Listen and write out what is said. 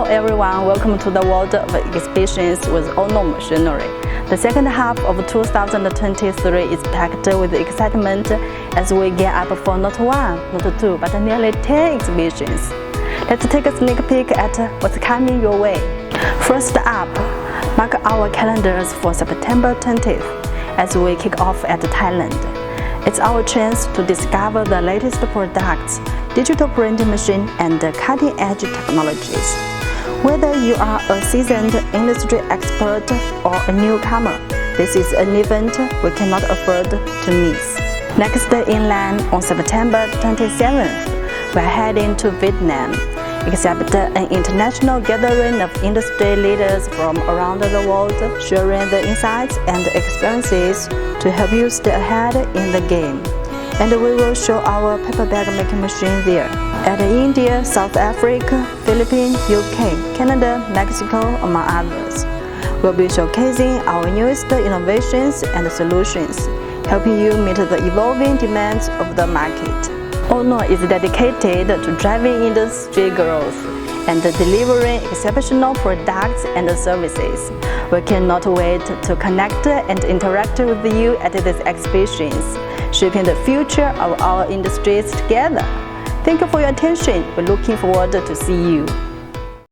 Hello everyone, welcome to the world of exhibitions with Ounuo machinery. The second half of 2023 is packed with excitement as we gear up for not one, not two, but nearly 10 exhibitions. Let's take a sneak peek at what's coming your way. First up, mark our calendars for September 20th as we kick off at Thailand. It's our chance to discover the latest products, digital printing machine, and cutting-edge technologies. Whether you are a seasoned industry expert or a newcomer, this is an event we cannot afford to miss. Next in line on September 27th, we're heading to Vietnam. Expect an international gathering of industry leaders from around the world, sharing the insights and experiences to help you stay ahead in the game. And we will show our paper bag making machine there. At India, South Africa, Philippines, UK, Canada, Mexico, among others. We'll be showcasing our newest innovations and solutions, helping you meet the evolving demands of the market. Ounuo is dedicated to driving industry growth and delivering exceptional products and services. We cannot wait to connect and interact with you at these exhibitions, shaping the future of our industries together. Thank you for your attention. We're looking forward to see you.